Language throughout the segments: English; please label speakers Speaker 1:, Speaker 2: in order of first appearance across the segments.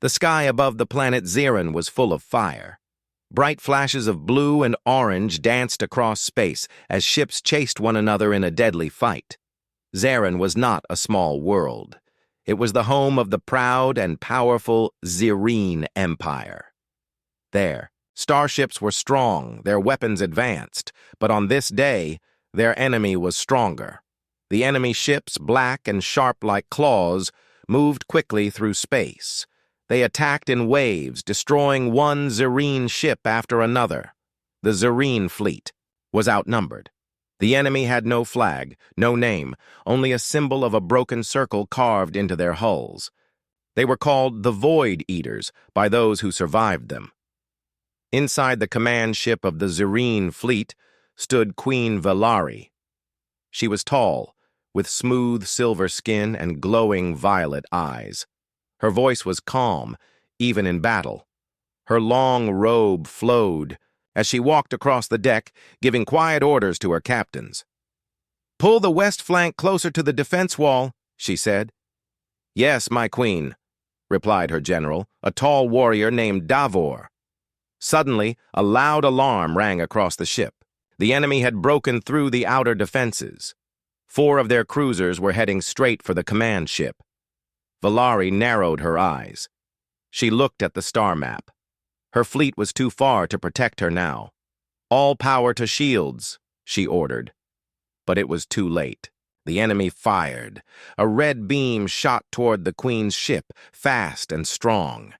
Speaker 1: The sky above the planet Zirin was full of fire. Bright flashes of blue and orange danced across space as ships chased one another in a deadly fight. Zirin was not a small world. It was the home of the proud and powerful Zirine Empire. There, starships were strong, their weapons advanced, but on this day, their enemy was stronger. The enemy ships, black and sharp like claws, moved quickly through space. They attacked in waves, destroying one Zirine ship after another. The Zirine fleet was outnumbered. The enemy had no flag, no name, only a symbol of a broken circle carved into their hulls. They were called the Void Eaters by those who survived them. Inside the command ship of the Zirine fleet stood Queen Velari. She was tall, with smooth silver skin and glowing violet eyes. Her voice was calm, even in battle. Her long robe flowed as she walked across the deck, giving quiet orders to her captains. "Pull the west flank closer to the defense wall," she said. "Yes, my queen," replied her general, a tall warrior named Davor. Suddenly, a loud alarm rang across the ship. The enemy had broken through the outer defenses. 4 of their cruisers were heading straight for the command ship. Velari narrowed her eyes. She looked at the star map. Her fleet was too far to protect her now. "All power to shields," she ordered. But it was too late. The enemy fired. A red beam shot toward the Queen's ship, fast and strong.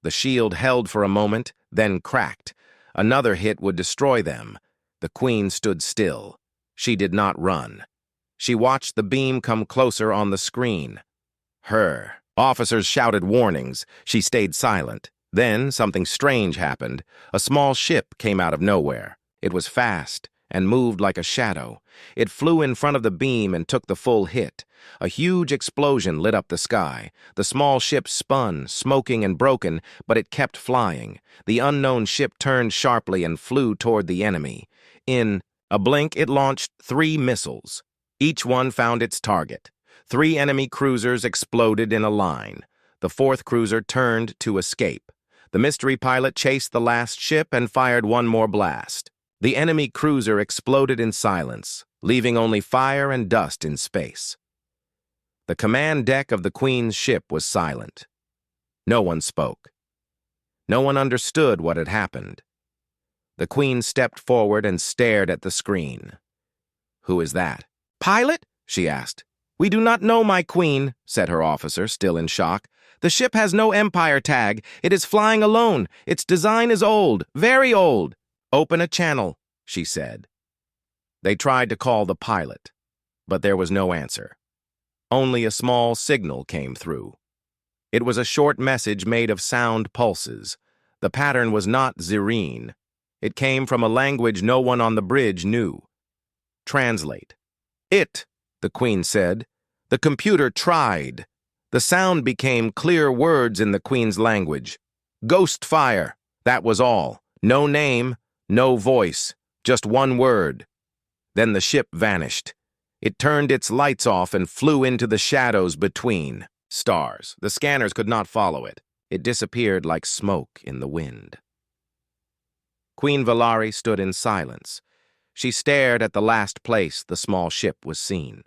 Speaker 1: The shield held for a moment, then cracked. Another hit would destroy them. The Queen stood still. She did not run. She watched the beam come closer on the screen. Officers shouted warnings. She stayed silent. Then something strange happened. A small ship came out of nowhere. It was fast and moved like a shadow. It flew in front of the beam and took the full hit. A huge explosion lit up the sky. The small ship spun, smoking and broken, but it kept flying. The unknown ship turned sharply and flew toward the enemy. In a blink, it launched 3 missiles. Each one found its target. 3 enemy cruisers exploded in a line. The 4th cruiser turned to escape. The mystery pilot chased the last ship and fired one more blast. The enemy cruiser exploded in silence, leaving only fire and dust in space. The command deck of the Queen's ship was silent. No one spoke. No one understood what had happened. The Queen stepped forward and stared at the screen. "Who is that?" "Pilot?" she asked. "We do not know, my queen," said her officer, still in shock. "The ship has no Empire tag. It is flying alone. Its design is old, very old." "Open a channel," she said. They tried to call the pilot, but there was no answer. Only a small signal came through. It was a short message made of sound pulses. The pattern was not Zirine. It came from a language no one on the bridge knew. "Translate." The Queen said. The computer tried. The sound became clear words in the Queen's language. "Ghost fire," that was all. No name, no voice, just one word. Then the ship vanished. It turned its lights off and flew into the shadows between stars. The scanners could not follow it. It disappeared like smoke in the wind. Queen Velari stood in silence. She stared at the last place the small ship was seen.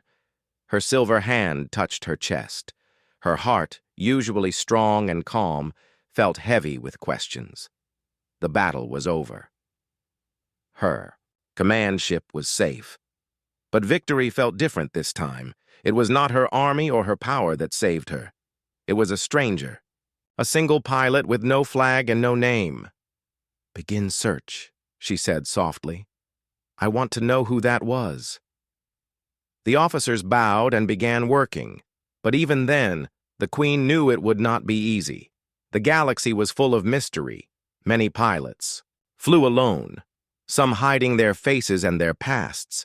Speaker 1: Her silver hand touched her chest. Her heart, usually strong and calm, felt heavy with questions. The battle was over. Her command ship was safe. But victory felt different this time. It was not her army or her power that saved her. It was a stranger, a single pilot with no flag and no name. "Begin search," she said softly. "I want to know who that was." The officers bowed and began working, but even then, the Queen knew it would not be easy. The galaxy was full of mystery. Many pilots flew alone, some hiding their faces and their pasts.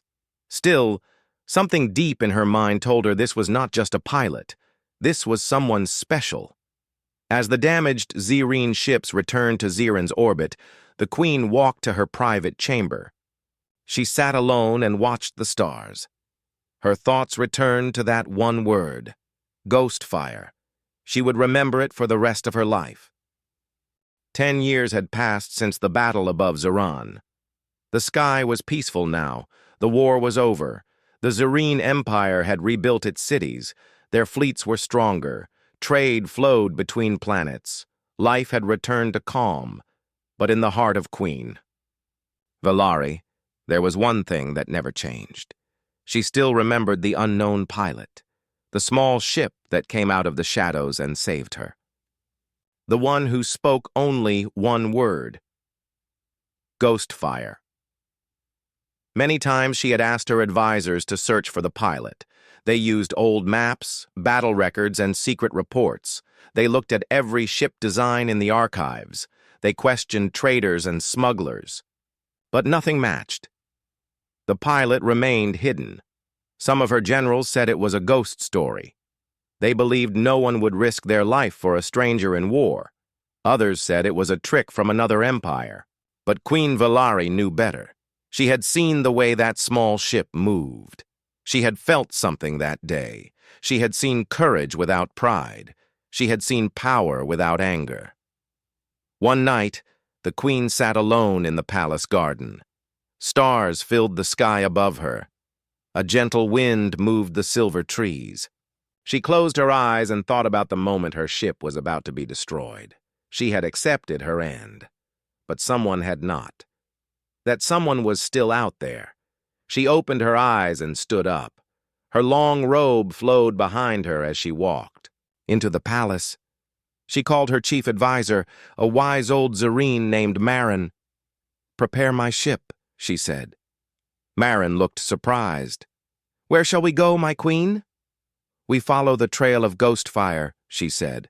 Speaker 1: Still, something deep in her mind told her this was not just a pilot. This was someone special. As the damaged Zirine ships returned to Zirin's orbit, the Queen walked to her private chamber. She sat alone and watched the stars. Her thoughts returned to that one word, ghost fire. She would remember it for the rest of her life. 10 years had passed since the battle above Zeran. The sky was peaceful now. The war was over. The Zerine Empire had rebuilt its cities. Their fleets were stronger. Trade flowed between planets. Life had returned to calm, but in the heart of Queen Valari, there was one thing that never changed. She still remembered the unknown pilot, the small ship that came out of the shadows and saved her. The one who spoke only one word: Ghostfire. Many times she had asked her advisors to search for the pilot. They used old maps, battle records, and secret reports. They looked at every ship design in the archives. They questioned traders and smugglers. But nothing matched. The pilot remained hidden. Some of her generals said it was a ghost story. They believed no one would risk their life for a stranger in war. Others said it was a trick from another empire. But Queen Valari knew better. She had seen the way that small ship moved. She had felt something that day. She had seen courage without pride. She had seen power without anger. One night, the queen sat alone in the palace garden. Stars filled the sky above her. A gentle wind moved the silver trees. She closed her eyes and thought about the moment her ship was about to be destroyed. She had accepted her end, but someone had not. That someone was still out there. She opened her eyes and stood up. Her long robe flowed behind her as she walked into the palace. She called her chief advisor, a wise old Zerine named Marin. "Prepare my ship," she said. Marin looked surprised. "Where shall we go, my queen?" "We follow the trail of Ghostfire," she said.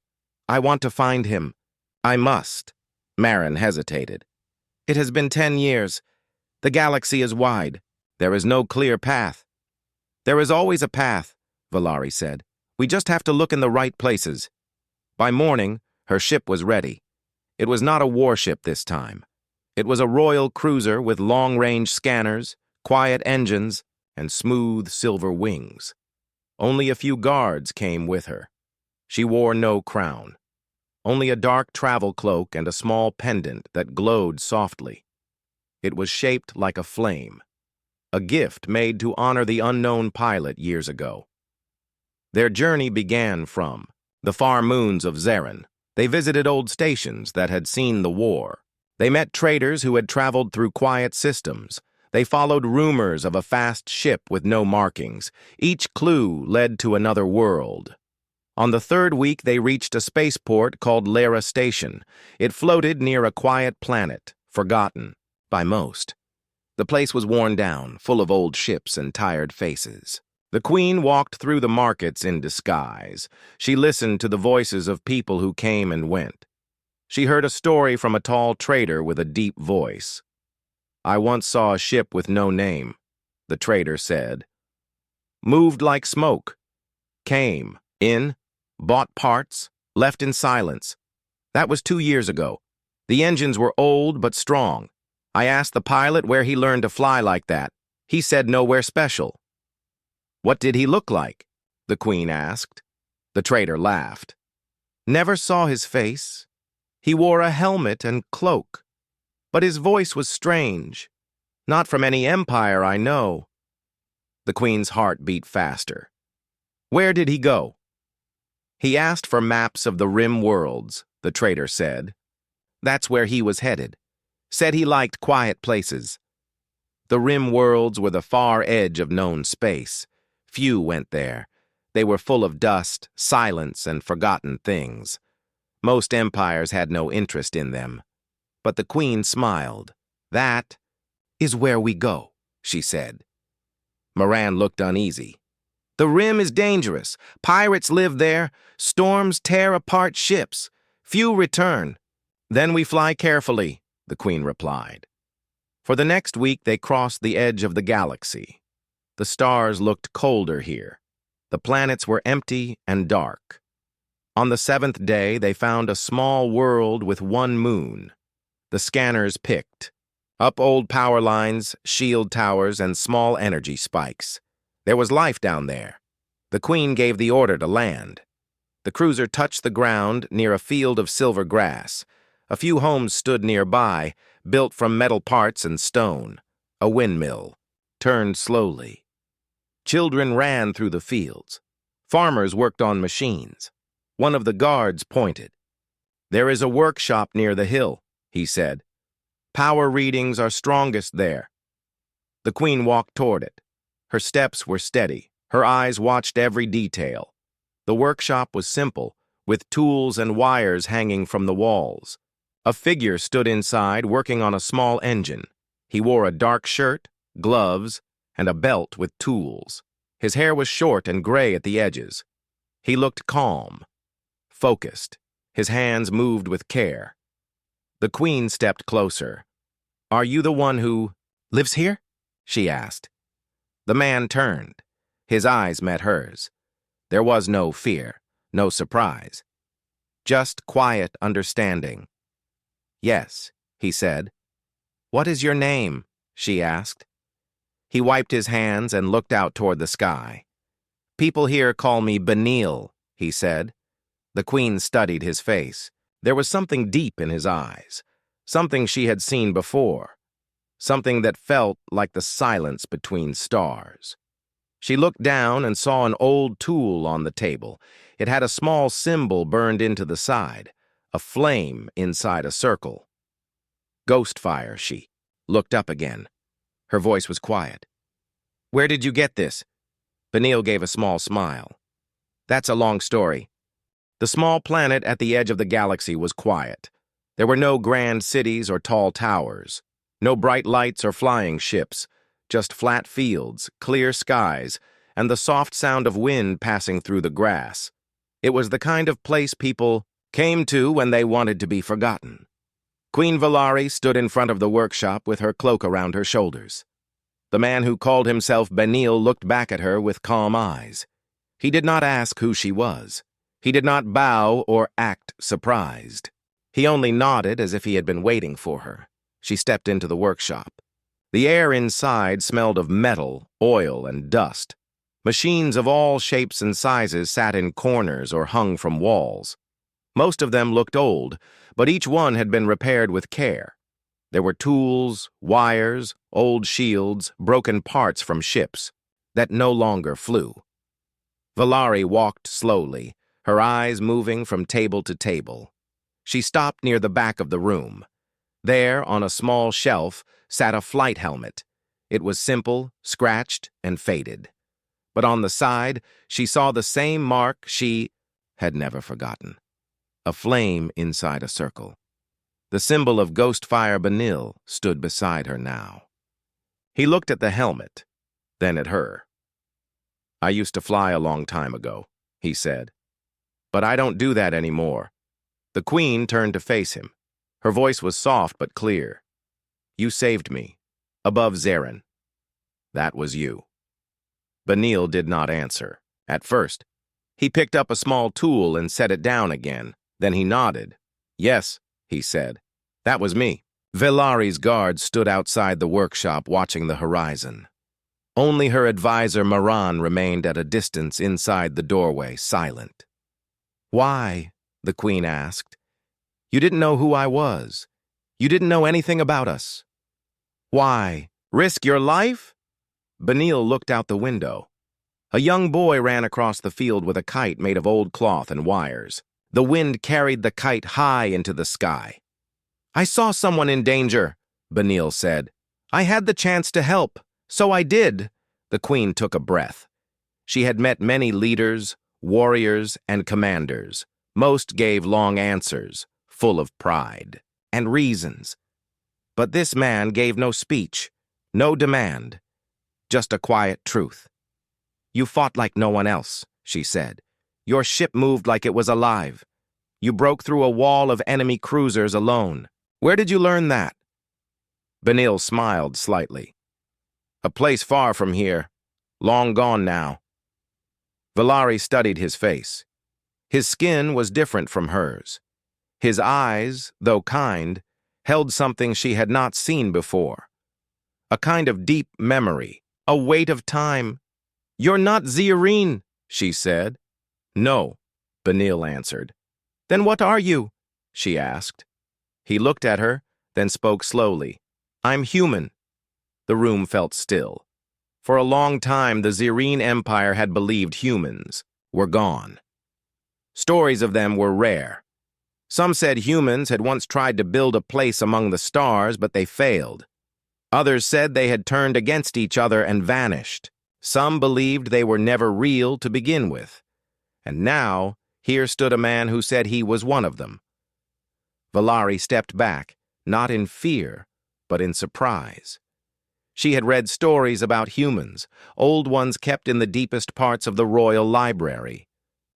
Speaker 1: "I want to find him." "I must." Marin hesitated. "It has been 10 years. The galaxy is wide. There is no clear path." "There is always a path," Valari said. "We just have to look in the right places." By morning, her ship was ready. It was not a warship this time. It was a royal cruiser with long-range scanners, quiet engines, and smooth silver wings. Only a few guards came with her. She wore no crown. Only a dark travel cloak and a small pendant that glowed softly. It was shaped like a flame, a gift made to honor the unknown pilot years ago. Their journey began from the far moons of Zeran. They visited old stations that had seen the war. They met traders who had traveled through quiet systems. They followed rumors of a fast ship with no markings. Each clue led to another world. On the 3rd week, they reached a spaceport called Lara Station. It floated near a quiet planet, forgotten by most. The place was worn down, full of old ships and tired faces. The queen walked through the markets in disguise. She listened to the voices of people who came and went. She heard a story from a tall trader with a deep voice. "I once saw a ship with no name," the trader said. "Moved like smoke. Came, in, bought parts, left in silence. That was 2 years ago. The engines were old but strong. I asked the pilot where he learned to fly like that. He said nowhere special." "What did he look like?" the queen asked. The trader laughed. "Never saw his face. He wore a helmet and cloak. But his voice was strange. Not from any empire I know." The queen's heart beat faster. "Where did he go?" "He asked for maps of the rim worlds," the trader said. "That's where he was headed. Said he liked quiet places." The rim worlds were the far edge of known space. Few went there. They were full of dust, silence, and forgotten things. Most empires had no interest in them. But the queen smiled. "That is where we go," she said. Moran looked uneasy. "The rim is dangerous. Pirates live there. Storms tear apart ships. Few return. Then we fly carefully," the queen replied. For the next week, they crossed the edge of the galaxy. The stars looked colder here. The planets were empty and dark. On the 7th day, they found a small world with one moon. The scanners picked up old power lines, shield towers, and small energy spikes. There was life down there. The queen gave the order to land. The cruiser touched the ground near a field of silver grass. A few homes stood nearby, built from metal parts and stone. A windmill turned slowly. Children ran through the fields. Farmers worked on machines. One of the guards pointed. "There is a workshop near the hill," he said. "Power readings are strongest there." The Queen walked toward it. Her steps were steady. Her eyes watched every detail. The workshop was simple, with tools and wires hanging from the walls. A figure stood inside, working on a small engine. He wore a dark shirt, gloves, and a belt with tools. His hair was short and gray at the edges. He looked calm, focused. His hands moved with care. The Queen stepped closer. "Are you the one who lives here?" she asked. The man turned. His eyes met hers. There was no fear, no surprise. Just quiet understanding. "Yes," he said. "What is your name?" she asked. He wiped his hands and looked out toward the sky. "People here call me Benil," he said. The Queen studied his face. There was something deep in his eyes, something she had seen before, something that felt like the silence between stars. She looked down and saw an old tool on the table. It had a small symbol burned into the side, a flame inside a circle. "Ghost fire," she looked up again. Her voice was quiet. "Where did you get this?" Benil gave a small smile. "That's a long story." The small planet at the edge of the galaxy was quiet. There were no grand cities or tall towers, no bright lights or flying ships, just flat fields, clear skies, and the soft sound of wind passing through the grass. It was the kind of place people came to when they wanted to be forgotten. Queen Valari stood in front of the workshop with her cloak around her shoulders. The man who called himself Benil looked back at her with calm eyes. He did not ask who she was. He did not bow or act surprised. He only nodded as if he had been waiting for her. She stepped into the workshop. The air inside smelled of metal, oil, and dust. Machines of all shapes and sizes sat in corners or hung from walls. Most of them looked old, but each one had been repaired with care. There were tools, wires, old shields, broken parts from ships that no longer flew. Valari walked slowly, her eyes moving from table to table. She stopped near the back of the room. There, on a small shelf, sat a flight helmet. It was simple, scratched, and faded. But on the side, she saw the same mark she had never forgotten. A flame inside a circle. The symbol of Ghostfire Benil stood beside her now. He looked at the helmet, then at her. "I used to fly a long time ago," he said. "But I don't do that anymore." The Queen turned to face him. Her voice was soft but clear. "You saved me, above Zarin. That was you." Benil did not answer. At first, he picked up a small tool and set it down again. Then he nodded. "Yes," he said. "That was me." Valari's guard stood outside the workshop watching the horizon. Only her advisor Maran remained at a distance inside the doorway, silent. "Why?" the Queen asked. "You didn't know who I was. You didn't know anything about us. Why? Risk your life?" Benil looked out the window. A young boy ran across the field with a kite made of old cloth and wires. The wind carried the kite high into the sky. "I saw someone in danger," Benil said. "I had the chance to help, so I did." The Queen took a breath. She had met many leaders, warriors, and commanders. Most gave long answers, full of pride and reasons. But this man gave no speech, no demand, just a quiet truth. "You fought like no one else," she said. "Your ship moved like it was alive. You broke through a wall of enemy cruisers alone. Where did you learn that?" Benil smiled slightly. "A place far from here, long gone now." Valari studied his face. His skin was different from hers. His eyes, though kind, held something she had not seen before. A kind of deep memory, a weight of time. "You're not Zarin," she said. "No." Benil answered. Then what are you? She asked. He looked at her, then spoke slowly. I'm human. The room felt still. For a long time, the Zerine Empire had believed humans were gone. Stories of them were rare. Some said humans had once tried to build a place among the stars, but they failed. Others said they had turned against each other and vanished. Some believed they were never real to begin with. And now, here stood a man who said he was one of them. Valari stepped back, not in fear, but in surprise. She had read stories about humans, old ones kept in the deepest parts of the royal library.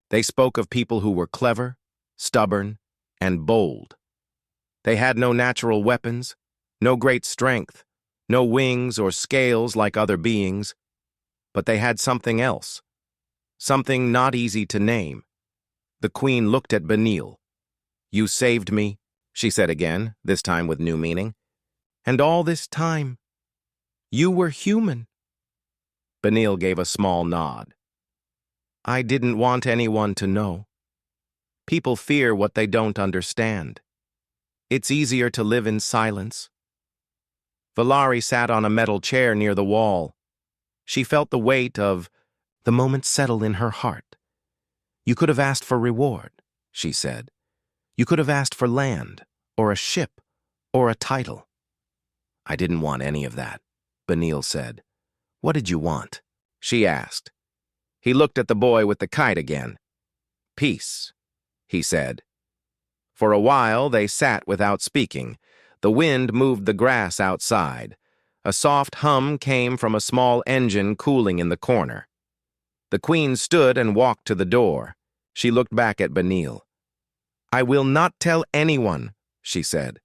Speaker 1: They spoke of people who were clever, stubborn, and bold. They had no natural weapons, no great strength, no wings or scales like other beings, but they had something else, something not easy to name. The queen looked at Benil. You saved me, she said again, this time with new meaning. And all this time, you were human. Benil gave a small nod. I didn't want anyone to know. People fear what they don't understand. It's easier to live in silence. Valari sat on a metal chair near the wall. She felt the weight of the moment settle in her heart. You could have asked for reward, she said. You could have asked for land, or a ship, or a title. I didn't want any of that, Benil said. What did you want? She asked. He looked at the boy with the kite again. Peace, he said. For a while they sat without speaking. The wind moved the grass outside. A soft hum came from a small engine cooling in the corner. The queen stood and walked to the door. She looked back at Benil. I will not tell anyone, she said.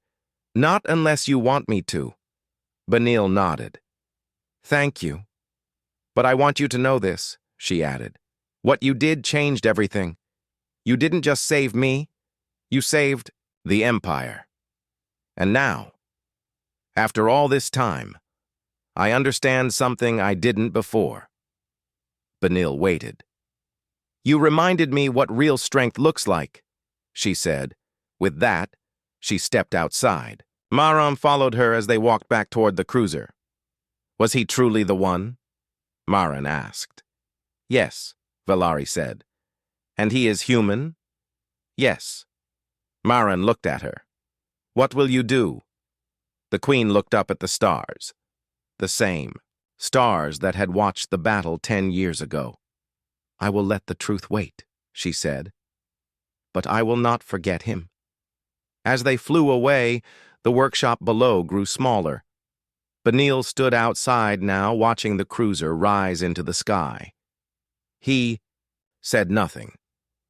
Speaker 1: Not unless you want me to. Benil nodded. Thank you. But I want you to know this, she added. What you did changed everything. You didn't just save me, you saved the Empire. And now, after all this time, I understand something I didn't before. Benil waited. You reminded me what real strength looks like, she said. With that, she stepped outside. Maram followed her as they walked back toward the cruiser. Was he truly the one? Maran asked. Yes, Valari said. And he is human? Yes. Maran looked at her. What will you do? The queen looked up at the stars. The same. Stars that had watched the battle 10 years ago. I will let the truth wait, she said. But I will not forget him. As they flew away, the workshop below grew smaller. Benil stood outside now, watching the cruiser rise into the sky. He said nothing,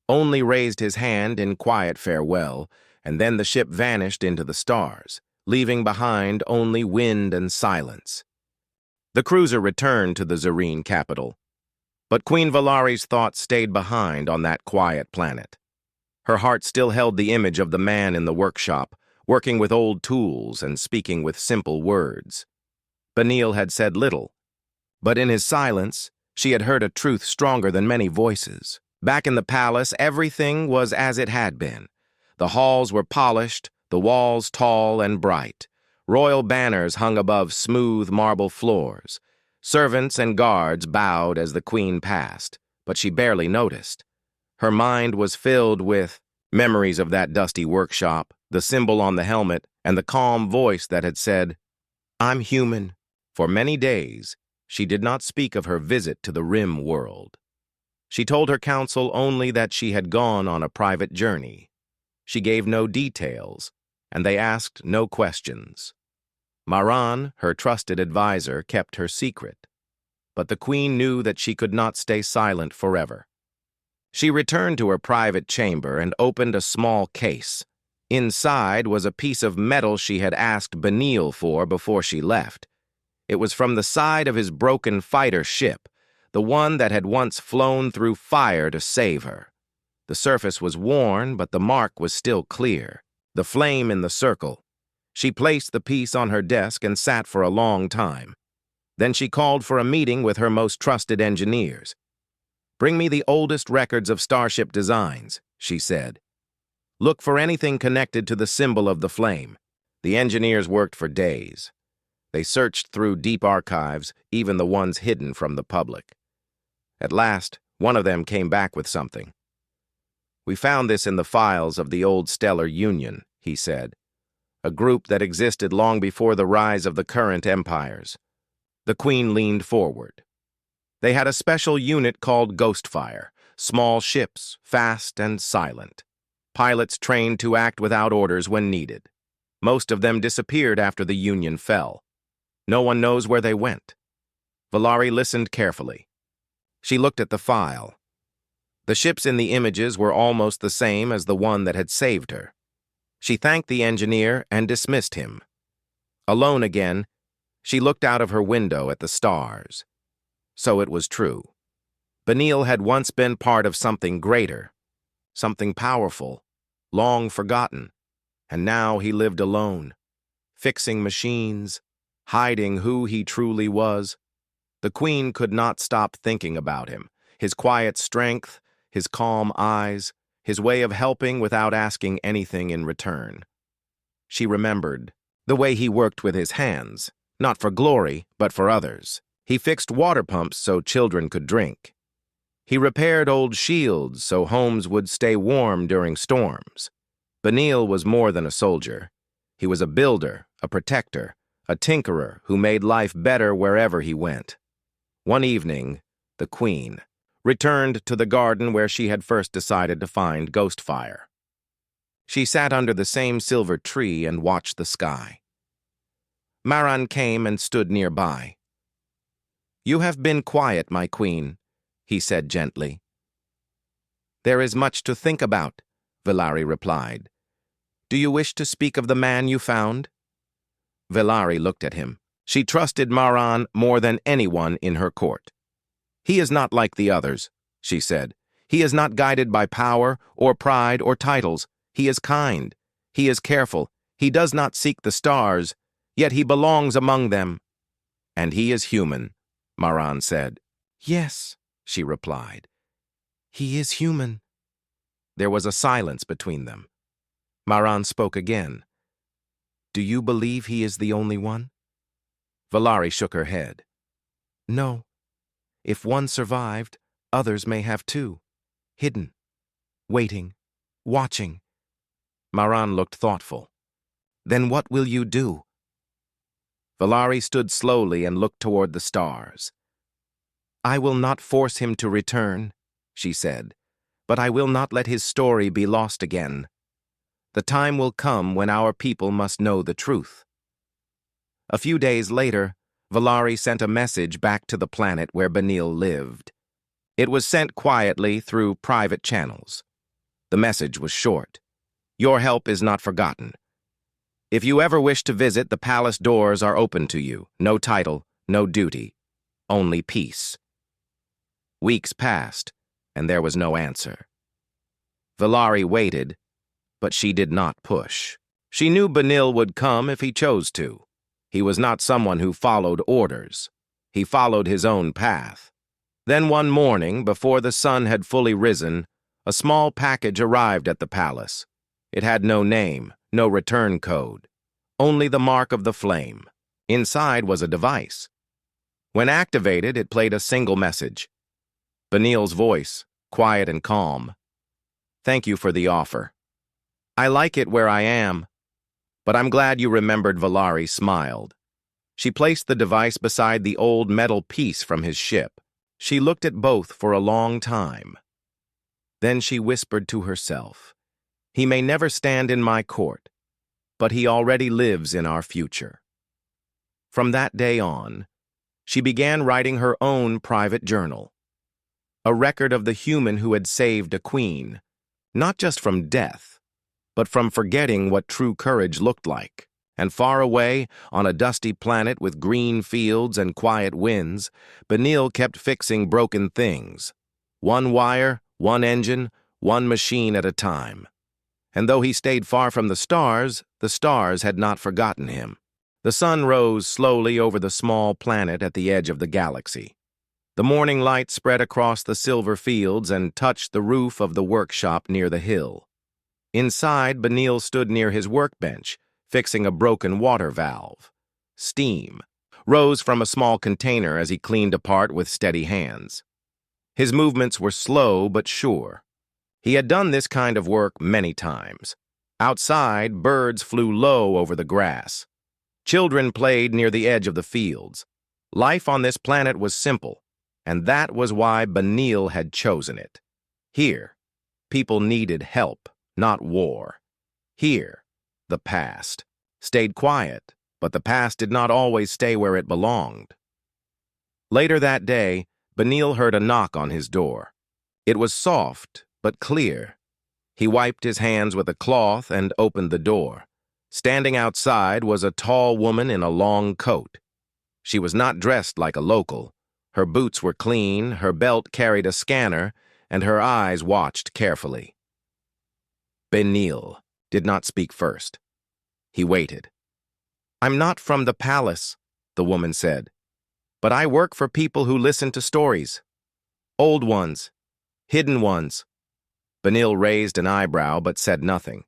Speaker 1: only raised his hand in quiet farewell, and then the ship vanished into the stars, leaving behind only wind and silence. The cruiser returned to the Zerine capital, but Queen Valari's thoughts stayed behind on that quiet planet. Her heart still held the image of the man in the workshop, working with old tools and speaking with simple words. Benil had said little, but in his silence, she had heard a truth stronger than many voices. Back in the palace, everything was as it had been. The halls were polished, the walls tall and bright. Royal banners hung above smooth marble floors. Servants and guards bowed as the queen passed, but she barely noticed. Her mind was filled with memories of that dusty workshop, the symbol on the helmet, and the calm voice that had said, I'm human. For many days, she did not speak of her visit to the Rim world. She told her council only that she had gone on a private journey. She gave no details, and they asked no questions. Maran, her trusted advisor, kept her secret. But the queen knew that she could not stay silent forever. She returned to her private chamber and opened a small case. Inside was a piece of metal she had asked Benil for before she left. It was from the side of his broken fighter ship, the one that had once flown through fire to save her. The surface was worn, but the mark was still clear, the flame in the circle. She placed the piece on her desk and sat for a long time. Then she called for a meeting with her most trusted engineers. Bring me the oldest records of starship designs, she said. Look for anything connected to the symbol of the flame. The engineers worked for days. They searched through deep archives, even the ones hidden from the public. At last, one of them came back with something. We found this in the files of the old Stellar Union, he said, a group that existed long before the rise of the current empires. The Queen leaned forward. They had a special unit called Ghostfire, small ships, fast and silent. Pilots trained to act without orders when needed. Most of them disappeared after the Union fell. No one knows where they went. Valari listened carefully. She looked at the file. The ships in the images were almost the same as the one that had saved her. She thanked the engineer and dismissed him. Alone again, she looked out of her window at the stars. So it was true. Benil had once been part of something greater, something powerful, long forgotten, and now he lived alone, fixing machines, hiding who he truly was. The Queen could not stop thinking about him, his quiet strength, his calm eyes, his way of helping without asking anything in return. She remembered the way he worked with his hands, not for glory, but for others. He fixed water pumps so children could drink. He repaired old shields so homes would stay warm during storms. Benil was more than a soldier. He was a builder, a protector, a tinkerer who made life better wherever he went. One evening, the Queen returned to the garden where she had first decided to find Ghostfire. She sat under the same silver tree and watched the sky. Maran came and stood nearby. "You have been quiet, my queen," he said gently. "There is much to think about," Valari replied. "Do you wish to speak of the man you found?" Valari looked at him. She trusted Maran more than anyone in her court. "He is not like the others," she said. "He is not guided by power or pride or titles. He is kind. He is careful. He does not seek the stars, yet he belongs among them." "And he is human," Maran said. "Yes," she replied. "He is human." There was a silence between them. Maran spoke again. "Do you believe he is the only one?" Valari shook her head. "No. If one survived, others may have too. Hidden. Waiting. Watching." Maran looked thoughtful. "Then what will you do?" Valari stood slowly and looked toward the stars. "I will not force him to return," she said, "but I will not let his story be lost again. The time will come when our people must know the truth." A few days later, Valari sent a message back to the planet where Benil lived. It was sent quietly through private channels. The message was short. "Your help is not forgotten. If you ever wish to visit, the palace doors are open to you. No title, no duty, only peace." Weeks passed, and there was no answer. Valari waited, but she did not push. She knew Benil would come if he chose to. He was not someone who followed orders. He followed his own path. Then one morning, before the sun had fully risen, a small package arrived at the palace. It had no name, no return code, only the mark of the flame. Inside was a device. When activated, it played a single message. Benil's voice, quiet and calm. "Thank you for the offer. I like it where I am, but I'm glad you remembered." Valari smiled. She placed the device beside the old metal piece from his ship. She looked at both for a long time. Then she whispered to herself, "He may never stand in my court, but he already lives in our future." From that day on, she began writing her own private journal, a record of the human who had saved a queen, not just from death, but from forgetting what true courage looked like. And far away, on a dusty planet with green fields and quiet winds, Benil kept fixing broken things. One wire, one engine, one machine at a time. And though he stayed far from the stars had not forgotten him. The sun rose slowly over the small planet at the edge of the galaxy. The morning light spread across the silver fields and touched the roof of the workshop near the hill. Inside, Benil stood near his workbench, fixing a broken water valve. Steam rose from a small container as he cleaned a part with steady hands. His movements were slow but sure. He had done this kind of work many times. Outside, birds flew low over the grass. Children played near the edge of the fields. Life on this planet was simple, and that was why Benil had chosen it. Here, people needed help, not war. Here, the past stayed quiet, but the past did not always stay where it belonged. Later that day, Benil heard a knock on his door. It was soft, but clear. He wiped his hands with a cloth and opened the door. Standing outside was a tall woman in a long coat. She was not dressed like a local. Her boots were clean, her belt carried a scanner, and her eyes watched carefully. Benil did not speak first. He waited. "I'm not from the palace," the woman said, "but I work for people who listen to stories. Old ones, hidden ones." Benil raised an eyebrow but said nothing.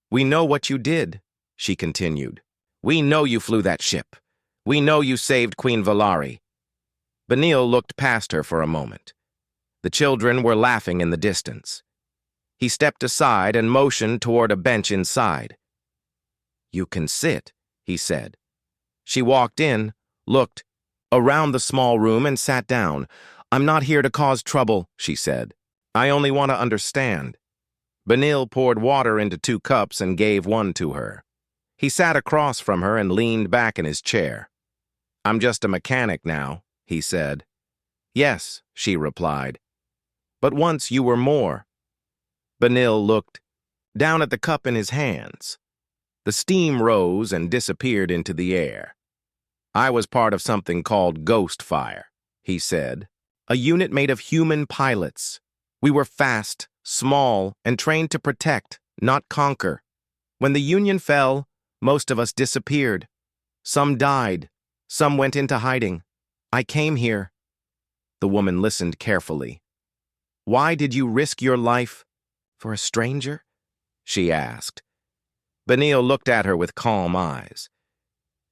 Speaker 1: "We know what you did," she continued. "We know you flew that ship. We know you saved Queen Valari." Benil looked past her for a moment. The children were laughing in the distance. He stepped aside and motioned toward a bench inside. "You can sit," he said. She walked in, looked around the small room, and sat down. "I'm not here to cause trouble," she said. "I only want to understand." Benil poured water into 2 cups and gave one to her. He sat across from her and leaned back in his chair. "I'm just a mechanic now," he said. "Yes," she replied. "But once you were more." Benil looked down at the cup in his hands. The steam rose and disappeared into the air. "I was part of something called Ghost Fire," he said. "A unit made of human pilots. We were fast, small, and trained to protect, not conquer. When the Union fell, most of us disappeared. Some died. Some went into hiding. I came here." The woman listened carefully. "Why did you risk your life for a stranger?" she asked. Benil looked at her with calm eyes.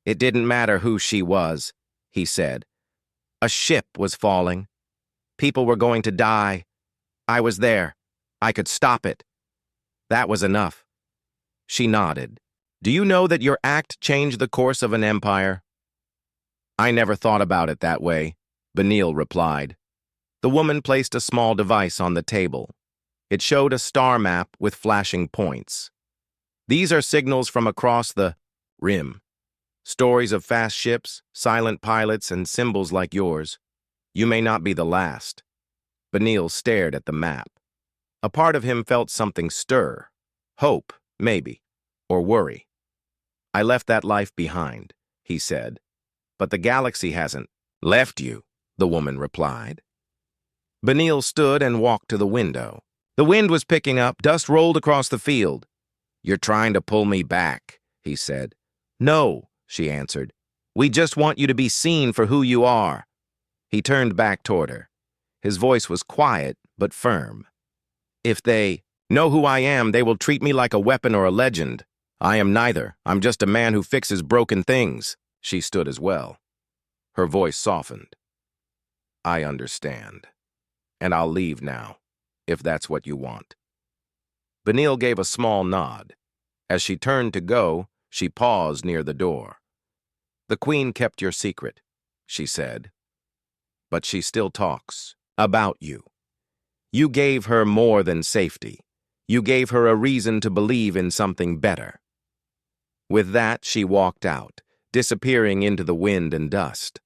Speaker 1: "It didn't matter who she was," he said. "A ship was falling. People were going to die. I was there. I could stop it. That was enough." She nodded. "Do you know that your act changed the course of an empire?" "I never thought about it that way," Benil replied. The woman placed a small device on the table. It showed a star map with flashing points. "These are signals from across the rim. Stories of fast ships, silent pilots, and symbols like yours. You may not be the last." Benil stared at the map. A part of him felt something stir. Hope, maybe, or worry. "I left that life behind," he said. "But the galaxy hasn't left you," the woman replied. Benil stood and walked to the window. The wind was picking up, dust rolled across the field. "You're trying to pull me back," he said. "No," she answered. "We just want you to be seen for who you are." He turned back toward her. His voice was quiet but firm. "If they know who I am, they will treat me like a weapon or a legend. I am neither. I'm just a man who fixes broken things." She stood as well. Her voice softened. "I understand. And I'll leave now, if that's what you want." Benil gave a small nod. As she turned to go, she paused near the door. "The Queen kept your secret," she said. "But she still talks about you. You gave her more than safety. You gave her a reason to believe in something better." With that, she walked out, disappearing into the wind and dust.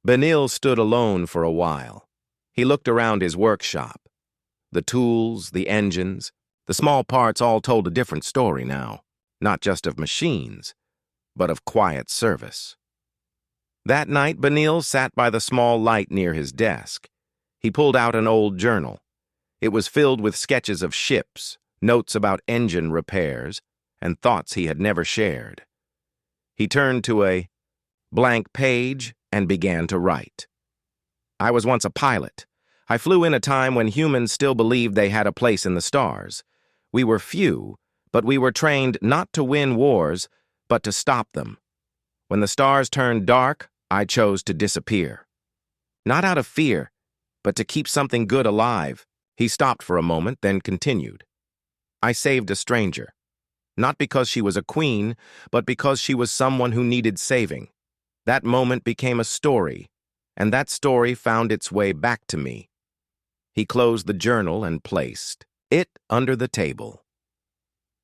Speaker 1: Benil stood alone for a while. He looked around his workshop. The tools, the engines, the small parts all told a different story now, not just of machines, but of quiet service. That night, Benil sat by the small light near his desk. He pulled out an old journal. It was filled with sketches of ships, notes about engine repairs, and thoughts he had never shared. He turned to a blank page and began to write. I was once a pilot. I flew in a time when humans still believed they had a place in the stars. We were few, but we were trained not to win wars, but to stop them. When the stars turned dark, I chose to disappear. Not out of fear, but to keep something good alive. He stopped for a moment, then continued. I saved a stranger. Not because she was a queen, but because she was someone who needed saving. That moment became a story, and that story found its way back to me. He closed the journal and placed it under the table.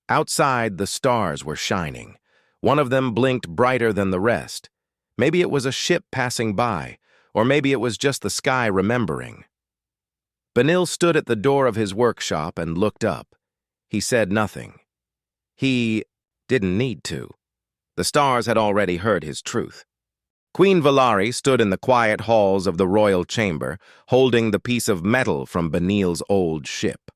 Speaker 1: Outside, the stars were shining. One of them blinked brighter than the rest. Maybe it was a ship passing by, or maybe it was just the sky remembering. Benil stood at the door of his workshop and looked up. He said nothing. He didn't need to. The stars had already heard his truth. Queen Valari stood in the quiet halls of the royal chamber, holding the piece of metal from Benil's old ship.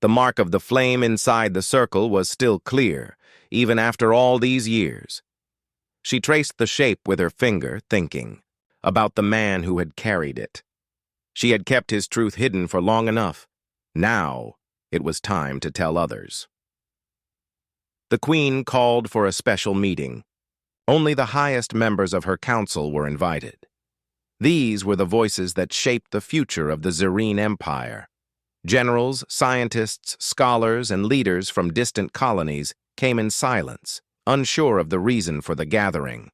Speaker 1: The mark of the flame inside the circle was still clear, even after all these years. She traced the shape with her finger, thinking about the man who had carried it. She had kept his truth hidden for long enough. Now it was time to tell others. The queen called for a special meeting. Only the highest members of her council were invited. These were the voices that shaped the future of the Zerreen Empire. Generals, scientists, scholars, and leaders from distant colonies came in silence, unsure of the reason for the gathering.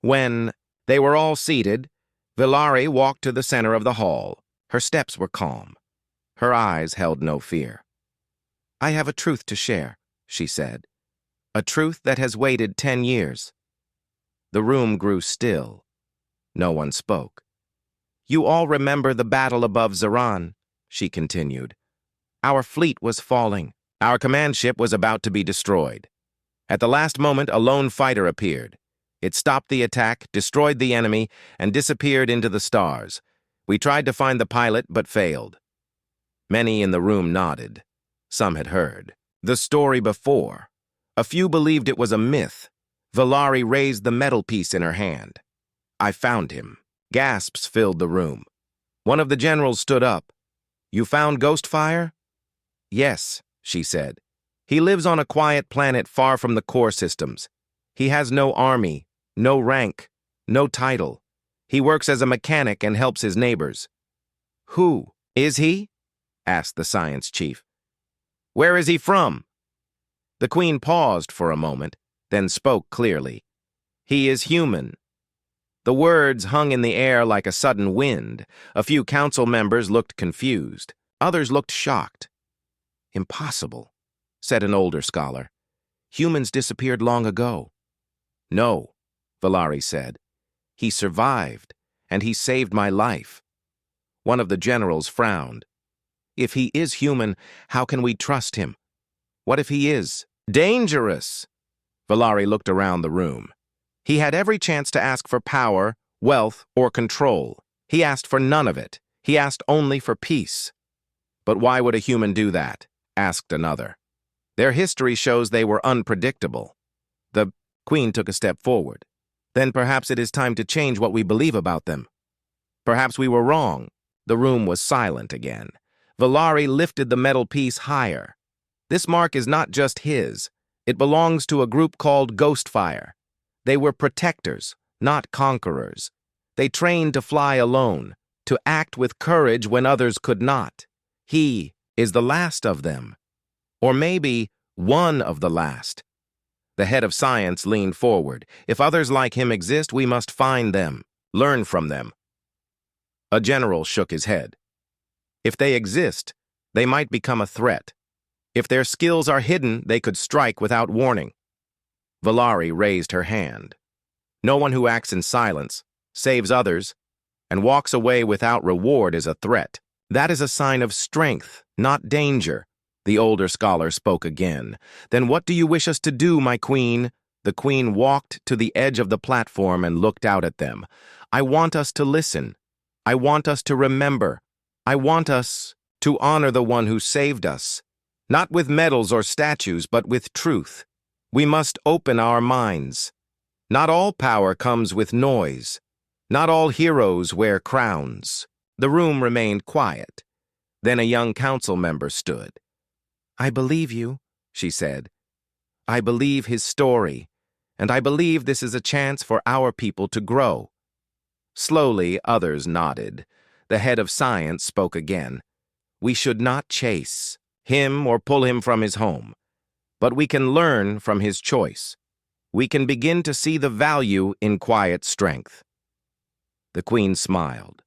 Speaker 1: When they were all seated, Valari walked to the center of the hall. Her steps were calm. Her eyes held no fear. I have a truth to share, she said. A truth that has waited 10 years. The room grew still. No one spoke. You all remember the battle above Zaran, she continued. Our fleet was falling. Our command ship was about to be destroyed. At the last moment, a lone fighter appeared. It stopped the attack, destroyed the enemy, and disappeared into the stars. We tried to find the pilot, but failed. Many in the room nodded. Some had heard the story before. A few believed it was a myth. Valari raised the metal piece in her hand. I found him. Gasps filled the room. One of the generals stood up. You found Ghostfire? Yes, she said. He lives on a quiet planet far from the core systems. He has no army, no rank, no title. He works as a mechanic and helps his neighbors. Who is he? Asked the science chief. Where is he from? The queen paused for a moment, then spoke clearly. He is human. The words hung in the air like a sudden wind. A few council members looked confused. Others looked shocked. Impossible, said an older scholar. Humans disappeared long ago. No, Valari said. He survived, and he saved my life. One of the generals frowned. If he is human, how can we trust him? What if he is dangerous? Valari looked around the room. He had every chance to ask for power, wealth, or control. He asked for none of it. He asked only for peace. But why would a human do that? Asked another. Their history shows they were unpredictable. The queen took a step forward. Then perhaps it is time to change what we believe about them. Perhaps we were wrong. The room was silent again. Valari lifted the metal piece higher. This mark is not just his. It belongs to a group called Ghostfire. They were protectors, not conquerors. They trained to fly alone, to act with courage when others could not. He is the last of them. Or maybe one of the last. The head of science leaned forward. If others like him exist, we must find them, learn from them. A general shook his head. If they exist, they might become a threat. If their skills are hidden, they could strike without warning. Valari raised her hand. No one who acts in silence, saves others, and walks away without reward is a threat. That is a sign of strength, not danger. The older scholar spoke again. Then what do you wish us to do, my queen? The queen walked to the edge of the platform and looked out at them. I want us to listen. I want us to remember. I want us to honor the one who saved us. Not with medals or statues, but with truth. We must open our minds. Not all power comes with noise. Not all heroes wear crowns. The room remained quiet. Then a young council member stood. "I believe you," she said. "I believe his story, and I believe this is a chance for our people to grow." Slowly, others nodded. The head of science spoke again. "We should not chase him or pull him from his home, but we can learn from his choice. We can begin to see the value in quiet strength." The queen smiled.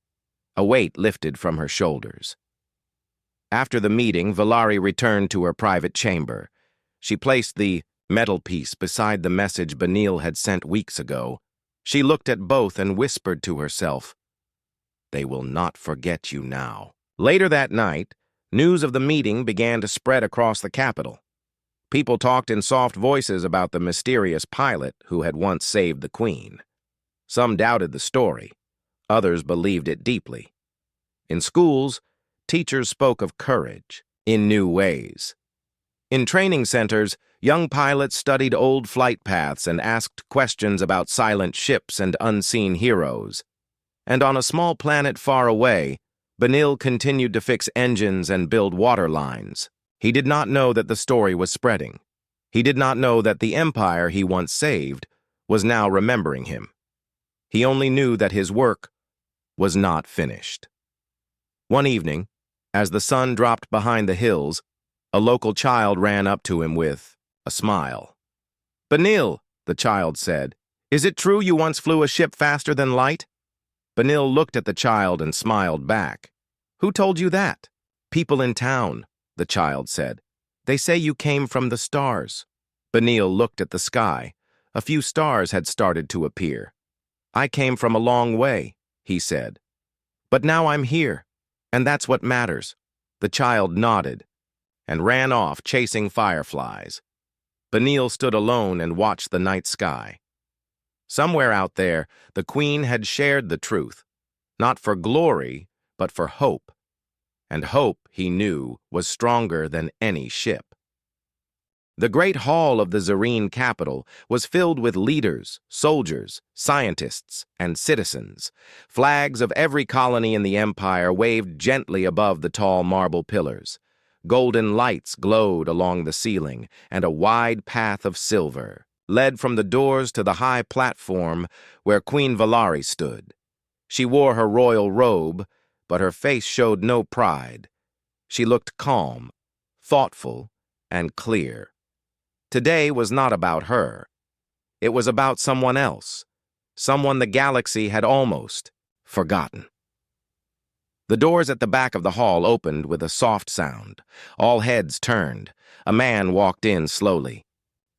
Speaker 1: A weight lifted from her shoulders. After the meeting, Valari returned to her private chamber. She placed the metal piece beside the message Benil had sent weeks ago. She looked at both and whispered to herself, "They will not forget you now." Later that night, news of the meeting began to spread across the capital. People talked in soft voices about the mysterious pilot who had once saved the queen. Some doubted the story. Others believed it deeply. In schools, teachers spoke of courage in new ways. In training centers, young pilots studied old flight paths and asked questions about silent ships and unseen heroes. And on a small planet far away, Benil continued to fix engines and build water lines. He did not know that the story was spreading. He did not know that the empire he once saved was now remembering him. He only knew that his work was not finished. One evening, as the sun dropped behind the hills, a local child ran up to him with a smile. "Benil," the child said, "is it true you once flew a ship faster than light?" Benil looked at the child and smiled back. "Who told you that?" "People in town," the child said. "They say you came from the stars." Benil looked at the sky. A few stars had started to appear. "I came from a long way," he said. "But now I'm here, and that's what matters." The child nodded and ran off chasing fireflies. Benil stood alone and watched the night sky. Somewhere out there, the queen had shared the truth, not for glory, but for hope. And hope, he knew, was stronger than any ship. The great hall of the Zareen capital was filled with leaders, soldiers, scientists, and citizens. Flags of every colony in the empire waved gently above the tall marble pillars. Golden lights glowed along the ceiling, and a wide path of silver led from the doors to the high platform where Queen Valari stood. She wore her royal robe, but her face showed no pride. She looked calm, thoughtful, and clear. Today was not about her. It was about someone else, someone the galaxy had almost forgotten. The doors at the back of the hall opened with a soft sound. All heads turned. A man walked in slowly.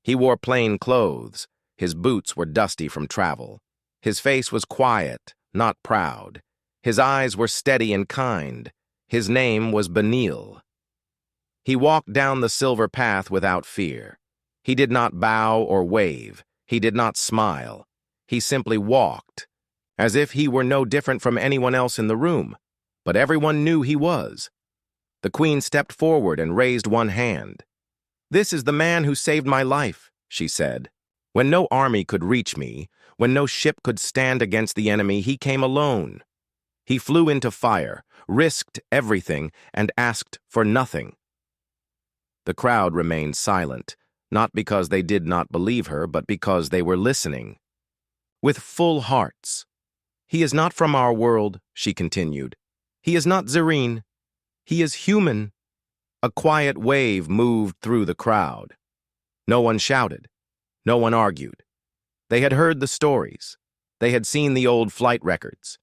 Speaker 1: He wore plain clothes. His boots were dusty from travel. His face was quiet, not proud. His eyes were steady and kind. His name was Benil. He walked down the silver path without fear. He did not bow or wave. He did not smile. He simply walked, as if he were no different from anyone else in the room. But everyone knew he was. The queen stepped forward and raised one hand. "This is the man who saved my life," she said. "When no army could reach me, when no ship could stand against the enemy, he came alone. He flew into fire, risked everything, and asked for nothing." The crowd remained silent, not because they did not believe her, but because they were listening. With full hearts. "He is not from our world," she continued. "He is not Zareen. He is human." A quiet wave moved through the crowd. No one shouted. No one argued. They had heard the stories. They had seen the old flight records.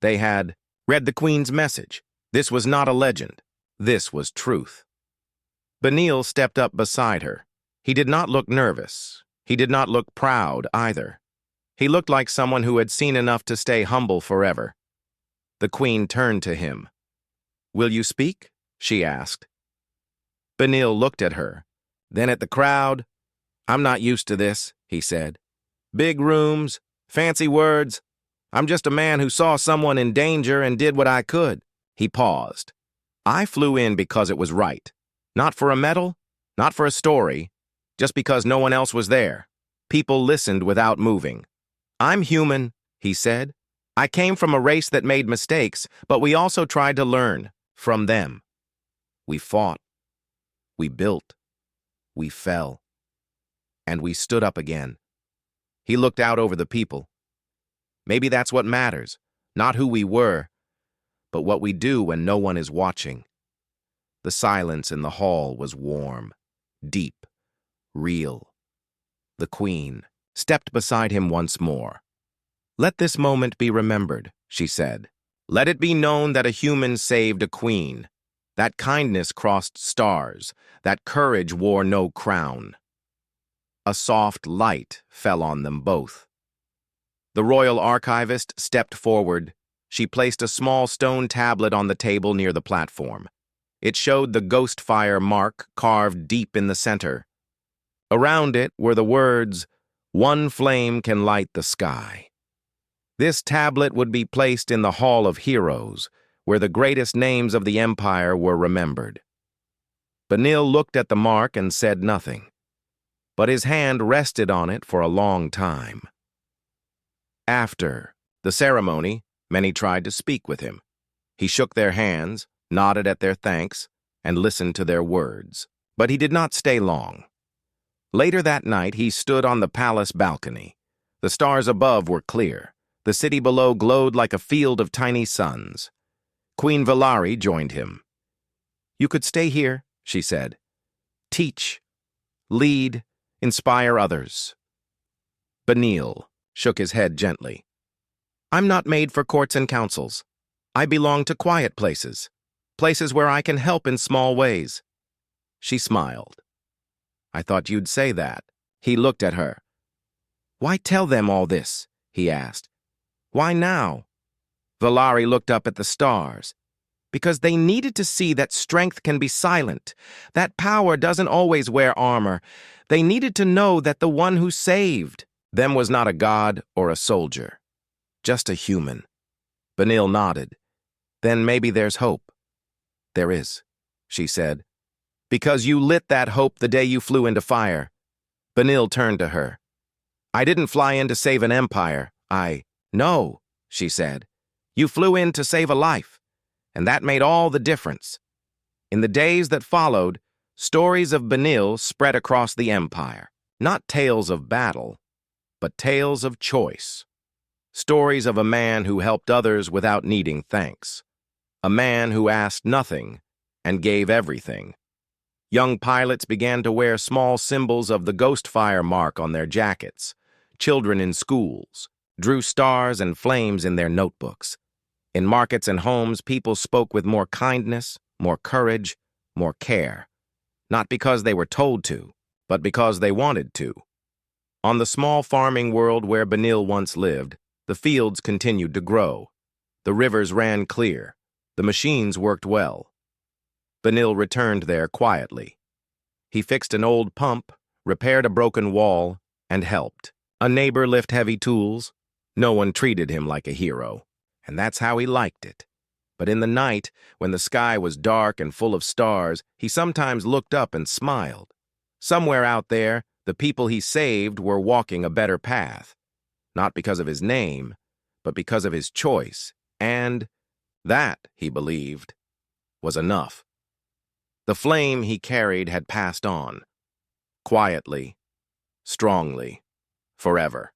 Speaker 1: They had read the Queen's message. This was not a legend. This was truth. Benil stepped up beside her. He did not look nervous. He did not look proud either. He looked like someone who had seen enough to stay humble forever. The Queen turned to him. "Will you speak?" she asked. Benil looked at her, then at the crowd. "I'm not used to this," he said. "Big rooms, fancy words. I'm just a man who saw someone in danger and did what I could." He paused. "I flew in because it was right. Not for a medal, not for a story, just because no one else was there." People listened without moving. "I'm human," he said. I came from a race that made mistakes, but we also tried to learn from them. We fought, we built, we fell, and we stood up again. He looked out over the people. Maybe that's what matters, not who we were, but what we do when no one is watching. The silence in the hall was warm, deep, real. The queen stepped beside him once more. "Let this moment be remembered," she said. "Let it be known that a human saved a queen, that kindness crossed stars, that courage wore no crown." A soft light fell on them both. The royal archivist stepped forward. She placed a small stone tablet on the table near the platform. It showed the ghost fire mark carved deep in the center. Around it were the words, "One flame can light the sky." This tablet would be placed in the Hall of Heroes, where the greatest names of the empire were remembered. Benil looked at the mark and said nothing, but his hand rested on it for a long time. After the ceremony, many tried to speak with him. He shook their hands, nodded at their thanks, and listened to their words. But he did not stay long. Later that night, he stood on the palace balcony. The stars above were clear. The city below glowed like a field of tiny suns. Queen Valari joined him. "You could stay here," she said. "Teach, lead, inspire others." Benil shook his head gently. "I'm not made for courts and councils. I belong to quiet places, places where I can help in small ways." She smiled. "I thought you'd say that." He looked at her. "Why tell them all this?" he asked. "Why now?" Valari looked up at the stars. "Because they needed to see that strength can be silent, that power doesn't always wear armor. They needed to know that the one who saved them was not a god or a soldier, just a human." Benil nodded. "Then maybe there's hope." "There is," she said. "Because you lit that hope the day you flew into fire." Benil turned to her. "I didn't fly in to save an empire. No," she said. "You flew in to save a life, and that made all the difference." In the days that followed, stories of Benil spread across the empire. Not tales of battle, but tales of choice. Stories of a man who helped others without needing thanks. A man who asked nothing and gave everything. Young pilots began to wear small symbols of the ghost fire mark on their jackets. Children in schools drew stars and flames in their notebooks. In markets and homes, people spoke with more kindness, more courage, more care. Not because they were told to, but because they wanted to. On the small farming world where Benil once lived, the fields continued to grow. The rivers ran clear. The machines worked well. Benil returned there quietly. He fixed an old pump, repaired a broken wall, and helped. A neighbor lift heavy tools. No one treated him like a hero, and that's how he liked it. But in the night, when the sky was dark and full of stars, he sometimes looked up and smiled. Somewhere out there, the people he saved were walking a better path. Not because of his name, but because of his choice, and that, he believed, was enough. The flame he carried had passed on, quietly, strongly, forever.